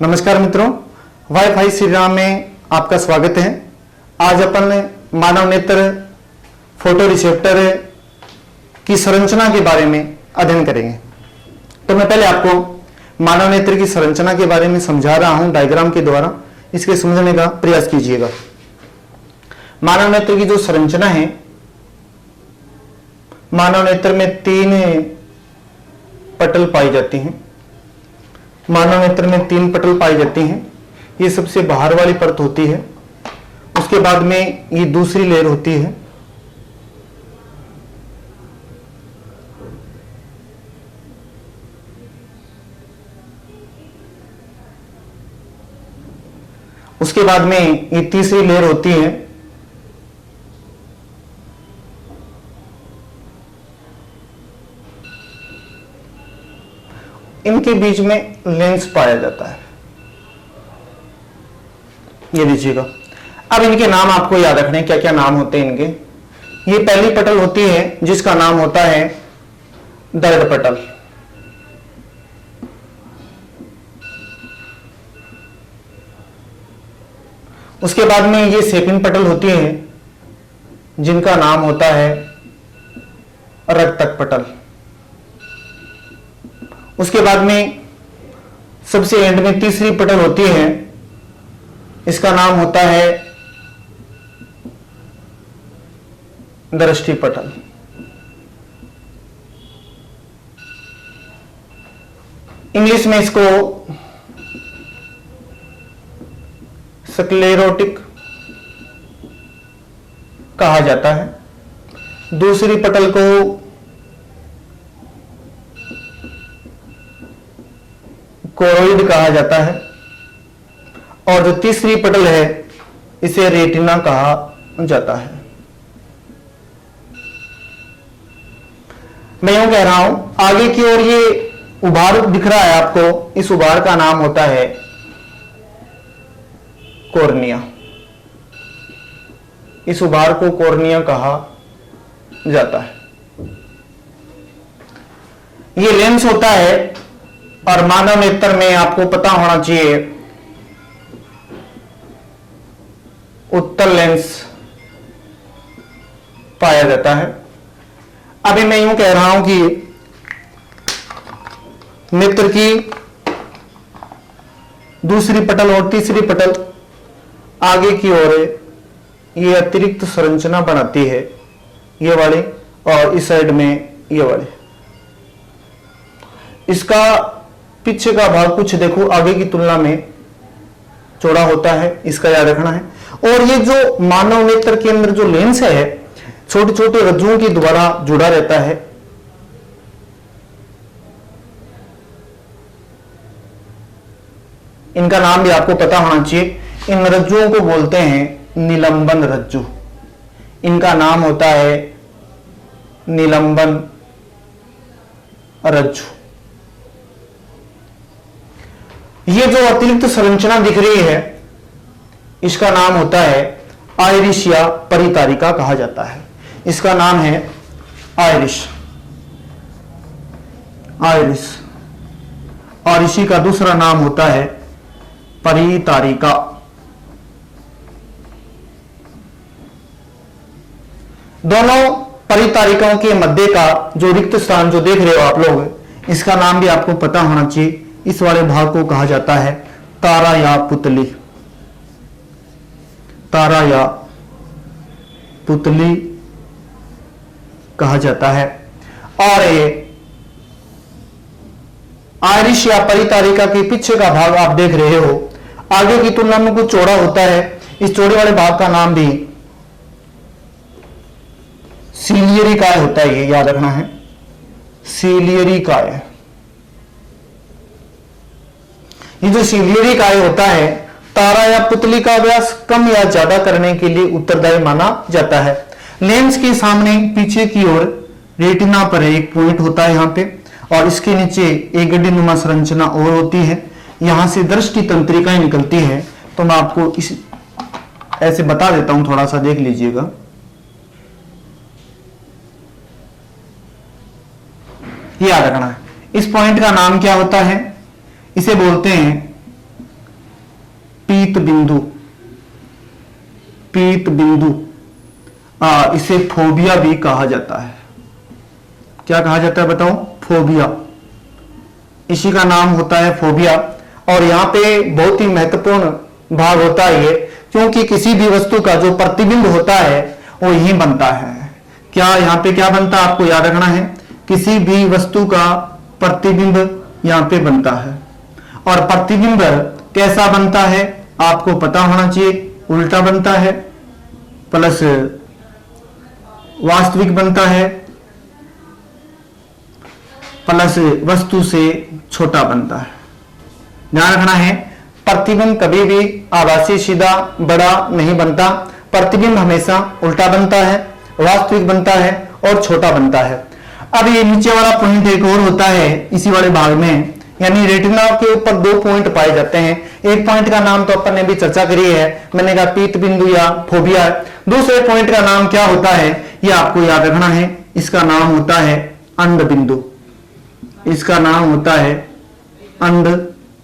नमस्कार मित्रों, वाईफाई श्री राम में आपका स्वागत है। आज अपन मानव नेत्र फोटो रिसेप्टर की संरचना के बारे में अध्ययन करेंगे। तो मैं पहले आपको मानव नेत्र की संरचना के बारे में समझा रहा हूं डायग्राम के द्वारा, इसके समझने का प्रयास कीजिएगा। मानव नेत्र की जो संरचना है, मानव नेत्र में 3 पटल पाई जाती हैं। मानव नेत्र में 3 पटल पाई जाती हैं। ये सबसे बाहर वाली परत होती है, उसके बाद में ये दूसरी लेयर होती है, उसके बाद में ये तीसरी लेयर होती है, इनके बीच में लेंस पाया जाता है। ये देखिएगा। अब इनके नाम आपको याद रखने, क्या क्या नाम होते हैं इनके। ये पहली पटल होती है जिसका नाम होता है दर्ड पटल। उसके बाद में ये सेकंड पटल होती है जिनका नाम होता है रक्तक पटल। उसके बाद में सबसे एंड में तीसरी पटल होती है, इसका नाम होता है दृष्टि पटल। इंग्लिश में इसको स्क्लेरोटिक कहा जाता है। दूसरी पटल को कोरोइड कहा जाता है और जो तीसरी पटल है इसे रेटिना कहा जाता है। मैं यूं कह रहा हूं, आगे की ओर ये उभार दिख रहा है आपको, इस उभार का नाम होता है कॉर्निया। इस उभार को कॉर्निया कहा जाता है। ये लेंस होता है और मानव नेत्र में आपको पता होना चाहिए उत्तल लेंस पाया जाता है। अभी मैं यूं कह रहा हूं कि नेत्र की दूसरी पटल और तीसरी पटल आगे की ओर ये अतिरिक्त संरचना बनाती है, ये वाली, और इस साइड में ये वाली। इसका पीछे का भाग कुछ देखो आगे की तुलना में चौड़ा होता है, इसका याद रखना है। और ये जो मानव नेत्र के अंदर जो लेंस है, छोटे छोटे रज्जुओं के द्वारा जुड़ा रहता है। इनका नाम भी आपको पता होना चाहिए। इन रज्जुओं को बोलते हैं निलंबन रज्जु। इनका नाम होता है निलंबन रज्जु। ये जो अतिरिक्त संरचना दिख रही है, इसका नाम होता है आयरिश या परितारिका कहा जाता है। इसका नाम है आयरिश। आयरिश। और इसी का दूसरा नाम होता है परितारिका। दोनों परितारिकाओं के मध्य का जो रिक्त स्थान जो देख रहे हो आप लोग, इसका नाम भी आपको पता होना चाहिए। इस वाले भाग को कहा जाता है तारा या पुतली। तारा या पुतली कहा जाता है। और ये आयरिश या परितारिका के पीछे का भाग आप देख रहे हो, आगे की तुलना में कुछ चौड़ा होता है। इस चौड़े वाले भाग का नाम भी सीलियरी काय होता है, ये याद रखना है, सीलियरी काय। ये जो सीलियरी काय होता है, तारा या पुतली का व्यास कम या ज्यादा करने के लिए उत्तरदायी माना जाता है। लेंस के सामने पीछे की ओर रेटिना पर एक पॉइंट होता है यहाँ पे, और इसके नीचे एक गड्ढीनुमा संरचना और होती है। यहां से दृष्टि तंत्रिकाएं निकलती है। तो मैं आपको इस ऐसे बता देता हूं, थोड़ा सा देख लीजिएगा। याद रखना है। इस पॉइंट का नाम क्या होता है? इसे बोलते हैं पीत बिंदु, पीत बिंदु, इसे फोबिया भी कहा जाता है। क्या कहा जाता है बताओ? फोबिया। इसी का नाम होता है फोबिया। और यहां पे बहुत ही महत्वपूर्ण भाग होता है ये, क्योंकि किसी भी वस्तु का जो प्रतिबिंब होता है वो यही बनता है। क्या यहां पे क्या बनता है आपको याद रखना है, किसी भी वस्तु का प्रतिबिंब यहां पे बनता है। और प्रतिबिंब कैसा बनता है आपको पता होना चाहिए, उल्टा बनता है प्लस वास्तविक बनता है प्लस वस्तु से छोटा बनता है। ध्यान रखना है, प्रतिबिंब कभी भी आभासी सीधा बड़ा नहीं बनता, प्रतिबिंब हमेशा उल्टा बनता है, वास्तविक बनता है और छोटा बनता है। अब ये नीचे वाला पॉइंट एक और होता है इसी वाले भाग में, यानी रेटिना के ऊपर 2 पॉइंट पाए जाते हैं। एक पॉइंट का नाम तो अपन ने भी चर्चा करी है, मैंने कहा पीत बिंदु या फोबिया। दूसरे पॉइंट का नाम क्या होता है ये आपको याद रखना है, इसका नाम होता है अंध बिंदु। इसका नाम होता है अंध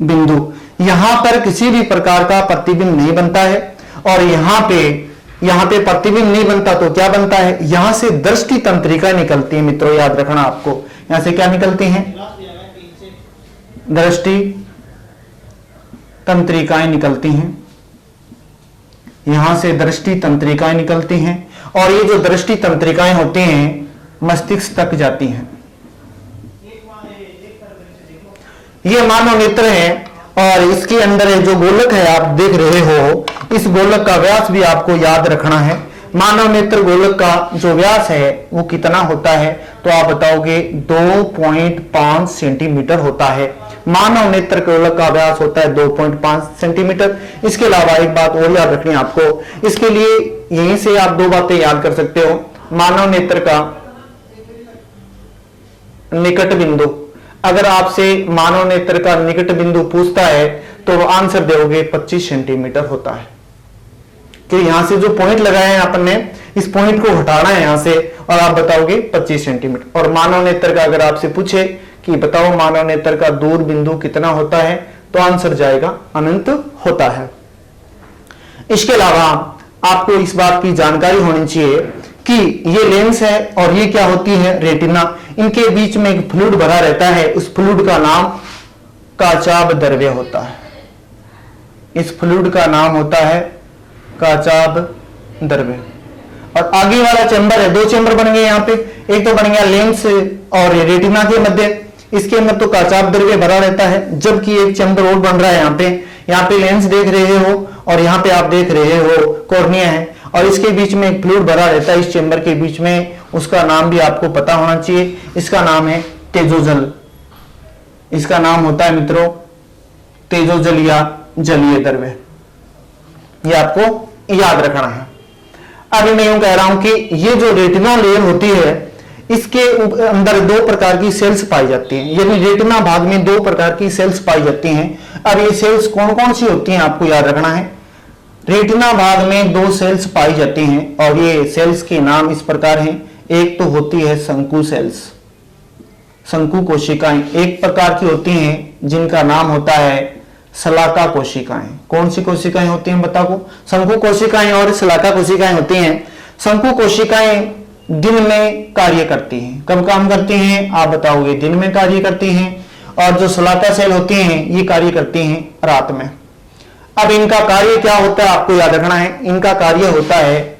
बिंदु। यहां पर किसी भी प्रकार का प्रतिबिंब नहीं बनता है, और यहां पे प्रतिबिंब नहीं बनता तो क्या बनता है, यहां से दृष्टि तंत्रिका निकलती है मित्रों, याद रखना आपको। यहां से क्या निकलती हैं? दृष्टि तंत्रिकाएं निकलती हैं। यहां से दृष्टि तंत्रिकाएं निकलती हैं, और ये जो दृष्टि तंत्रिकाएं होती हैं मस्तिष्क तक जाती हैं। ये मानव नेत्र है, और इसके अंदर जो गोलक है आप देख रहे हो, इस गोलक का व्यास भी आपको याद रखना है। मानव नेत्र गोलक का जो व्यास है वो कितना होता है, तो आप बताओगे 2.5 सेंटीमीटर होता है। मानव नेत्र गोलक का व्यास होता है 2.5 सेंटीमीटर। इसके अलावा एक बात और याद रखनी है आपको, इसके लिए यहीं से आप 2 बातें याद कर सकते हो। मानव नेत्र का निकट बिंदु, अगर आपसे मानव नेत्र का निकट बिंदु पूछता है तो आंसर दोगे 25 सेंटीमीटर होता है। कि यहां से जो पॉइंट लगाए हैं अपन ने, इस पॉइंट को हटाना है यहां से, और आप बताओगे 25 सेंटीमीटर। और मानव नेत्र का अगर आपसे पूछे कि बताओ मानव नेत्र का दूर बिंदु कितना होता है, तो आंसर जाएगा अनंत होता है। इसके अलावा आपको इस बात की जानकारी होनी चाहिए कि ये लेंस है और ये क्या होती है, रेटिना। इनके बीच में एक फ्लूइड भरा रहता है, उस फ्लूइड का नाम काचाभ द्रव्य होता है। इस फ्लूइड का नाम होता है काचाभ द्रव्य। और आगे वाला चैम्बर है, 2 चैम्बर बन गए यहाँ पे, एक तो बन गया लेंस और रेटिना के मध्य, इसके अंदर तो काचाभ द्रव्य भरा रहता है, जबकि एक चैम्बर और बन रहा है यहाँ पे लेंस देख रहे हो, और यहाँ पे आप देख रहे हो कॉर्निया है, और इसके बीच में एक फ्लूइड भरा रहता है इस चैम्बर के बीच में, उसका नाम भी आपको पता होना चाहिए। इसका नाम है तेजोजल। इसका नाम होता है मित्रों तेजोजल या जलीय द्रव्य। ये आपको याद रखना है। अभी मैं यूं कह रहा हूं कि ये जो रेटिना लेयर होती है, इसके अंदर 2 प्रकार की सेल्स पाई जाती हैं, यानी रेटिना भाग में 2 प्रकार की सेल्स पाई जाती हैं। अब ये सेल्स कौन कौन सी होती हैं आपको याद रखना है। रेटिना भाग में 2 सेल्स पाई जाती हैं, और ये सेल्स के नाम इस प्रकार हैं। एक तो होती है शंकु सेल्स, शंकु कोशिकाएं एक प्रकार की होती हैं, जिनका नाम होता है शलाका कोशिकाएं। कौन सी कोशिकाएं होती हैं बताओ? शंकु कोशिकाएं और शलाका कोशिकाएं होती हैं। शंकु कोशिकाएं दिन में कार्य करती हैं। कब काम करती हैं आप बताओगे? दिन में कार्य करती हैं। और जो शलाका सेल होती हैं ये कार्य करती हैं रात में। अब इनका कार्य क्या होता है आपको याद रखना है। इनका कार्य होता है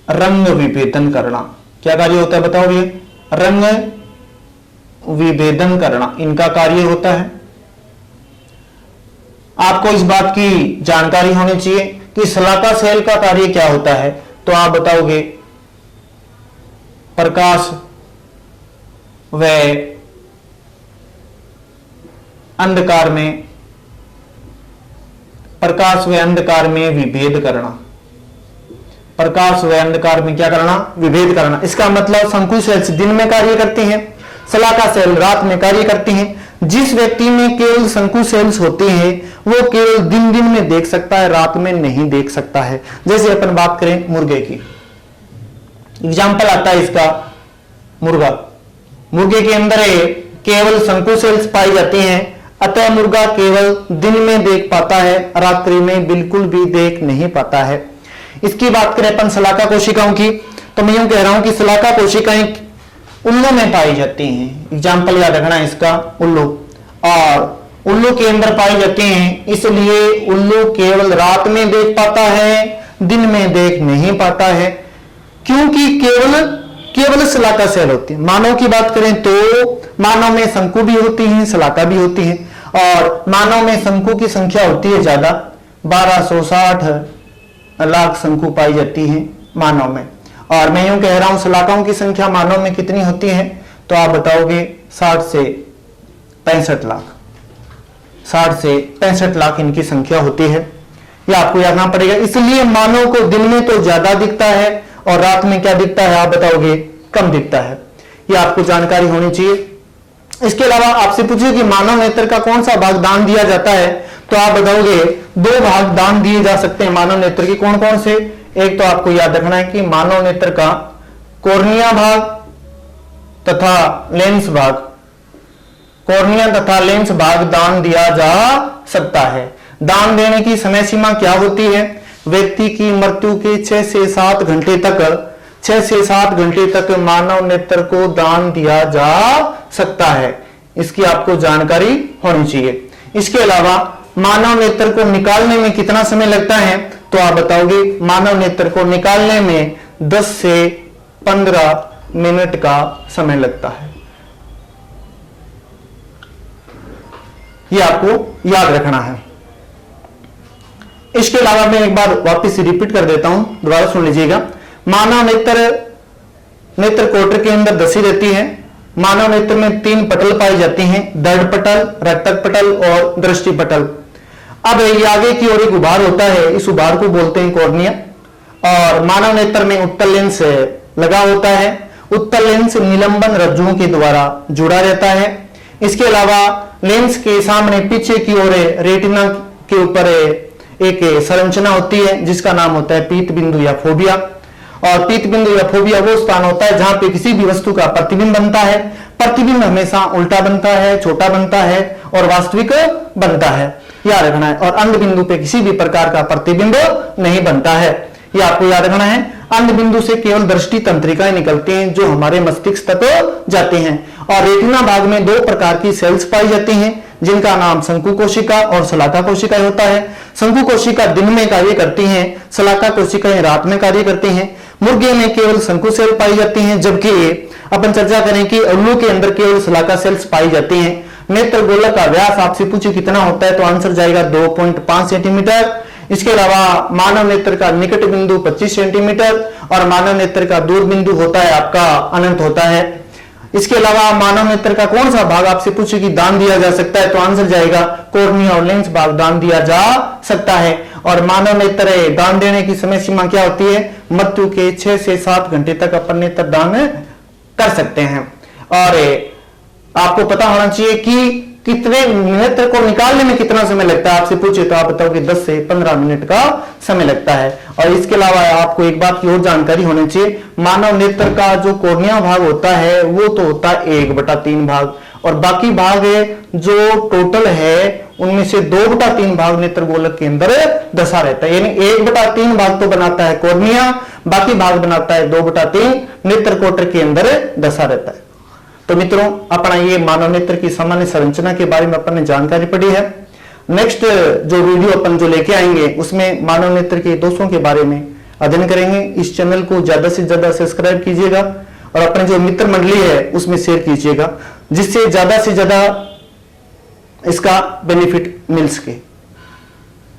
रंग विभेदन करना। क्या कार्य होता है बताओ ये? रंग विभेदन करना इनका कार्य होता है। आपको इस बात की जानकारी होनी चाहिए कि शलाका सेल का कार्य क्या होता है, तो आप बताओगे प्रकाश व अंधकार में, प्रकाश व अंधकार में विभेद करना। प्रकाश व अंधकार में क्या करना? विभेद करना। इसका मतलब शंकु सेल्स दिन में कार्य करती हैं, शलाका सेल रात में कार्य करती हैं। जिस व्यक्ति में केवल शंकु सेल्स होती हैं वो केवल दिन दिन में देख सकता है, रात में नहीं देख सकता है। जैसे अपन बात करें मुर्गे की, एग्जाम्पल आता है इसका मुर्गा। मुर्गे के अंदर केवल शंकु सेल्स पाई जाती हैं, अतः मुर्गा केवल दिन में देख पाता है, रात्रि में बिल्कुल भी देख नहीं पाता है। इसकी बात करें अपन शलाका कोशिकाओं की, तो मैं यूं कह रहा हूं कि शलाका कोशिकाएं उल्लू में पाई जाती हैं। एग्जाम्पल याद रखना है इसका, उल्लू, और उल्लू के अंदर पाई जाती हैं, इसलिए उल्लू केवल रात में देख पाता है, दिन में देख नहीं पाता है, क्योंकि केवल शलाका सेल होती है। मानव की बात करें तो मानव में शंकु भी होती है, शलाका भी होती है, और मानव में शंकु की संख्या होती है ज्यादा, 1260 लाख शंकु पाई जाती है मानव में। और मैं यूं कह रहा हूं शलाकाओं की संख्या मानव में कितनी होती है, तो आप बताओगे 60 से 65 लाख, 60 से 65 लाख इनकी संख्या होती है। ये आपको याद रखना पड़ेगा। इसलिए मानव को दिन में तो ज्यादा दिखता है और रात में क्या दिखता है, आप बताओगे कम दिखता है। ये आपको जानकारी होनी चाहिए। इसके अलावा आपसे पूछिए कि मानव नेत्र का कौन सा भाग दान दिया जाता है, तो आप बताओगे 2 भाग दान दिए जा सकते हैं मानव नेत्र के। कौन कौन से? एक तो आपको याद रखना है कि मानव नेत्र का कॉर्निया भाग तथा लेंस भाग, कॉर्निया तथा लेंस भाग दान दिया जा सकता है। दान देने की समय सीमा क्या होती है? व्यक्ति की मृत्यु के 6 से 7 घंटे तक, 6 से 7 घंटे तक मानव नेत्र को दान दिया जा सकता है। इसकी आपको जानकारी होनी चाहिए। इसके अलावा मानव नेत्र को निकालने में कितना समय लगता है, तो आप बताओगे मानव नेत्र को निकालने में 10 से 15 मिनट का समय लगता है। यह आपको याद रखना है। इसके अलावा मैं एक बार वापस रिपीट कर देता हूं, दोबारा सुन लीजिएगा। मानव नेत्र कोटर के अंदर दसी रहती है। मानव नेत्र में 3 पटल पाई जाती हैं, दृढ़ पटल, रक्तक पटल और दृष्टि पटल। अब ये आगे की ओर एक उभार होता है, इस उभार को बोलते हैं कॉर्निया। और मानव नेत्र में उत्तल लेंस लगा होता है। उत्तल लेंस निलंबन रज्जुओं के द्वारा जुड़ा रहता है। इसके अलावा लेंस के सामने पीछे की ओर रेटिना के ऊपर एक संरचना होती है जिसका नाम होता है पीत बिंदु या फोबिया। और पीत बिंदु या फोबिया वो स्थान होता है जहां पे किसी भी वस्तु का प्रतिबिंब बनता है। प्रतिबिंब हमेशा उल्टा बनता है, छोटा बनता है और वास्तविक बनता है, याद रखना है। और अंध बिंदु पे किसी भी प्रकार का प्रतिबिंब नहीं बनता है, यह आपको याद रखना है। अंध बिंदु से केवल दृष्टि तंत्रिकाएं निकलती हैं जो हमारे मस्तिष्क तक जाती हैं। और रेटिना भाग में 2 प्रकार की सेल्स पाई जाती हैं जिनका नाम शंकु कोशिका और शलाका कोशिका होता है। शंकु कोशिका दिन में कार्य करती हैं, शलाका कोशिकाएं रात में कार्य करती हैं। मुर्गे में केवल शंकु सेल पाई जाती हैं, जबकि अपन चर्चा करें कि उल्लू के अंदर केवल शलाका सेल्स पाई जाती हैं। नेत्र गोलक का व्यास आपसे पूछे कितना होता है, तो आंसर जाएगा 2.5 सेंटीमीटर। इसके अलावा मानव नेत्र का निकट बिंदु 25 सेंटीमीटर और मानव नेत्र का दूर बिंदु होता है आपका अनंत होता है। इसके अलावा मानव नेत्र का कौन सा भाग आपसे पूछे कि दान दिया जा सकता है, तो आंसर जाएगा कॉर्निया और लेंस भाग दान दिया जा सकता है। और मानव नेत्र दान देने की समय सीमा क्या होती है? मृत्यु के 6 से 7 घंटे तक अपन नेत्र दान कर सकते हैं। और आपको पता होना चाहिए कि कितने नेत्र को निकालने में कितना समय लगता है, आपसे पूछे तो आप बताओ कि 10 से 15 मिनट का समय लगता है। और इसके अलावा आपको एक बात की और जानकारी होनी चाहिए, मानव नेत्र का जो कॉर्निया भाग होता है वो तो होता है 1/3 भाग, और बाकी भाग जो टोटल है उनमें से 2/3 भाग नेत्र गोलक के अंदर दसा रहता है। यानी 1/3 भाग तो बनाता है कॉर्निया, बाकी भाग बनाता है 2/3 नेत्र कोटर के अंदर दसा रहता है। तो मित्रों, अपना ये मानव नेत्र की सामान्य संरचना के बारे में अपन ने जानकारी पढ़ी है। नेक्स्ट जो वीडियो अपन जो लेके आएंगे उसमें मानव नेत्र के दोषों के बारे में अध्ययन करेंगे। इस चैनल को ज्यादा से ज्यादा सब्सक्राइब कीजिएगा और अपने जो मित्र मंडली है उसमें शेयर कीजिएगा, जिससे ज्यादा से ज्यादा इसका बेनिफिट मिल सके।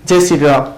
जय श्री राम।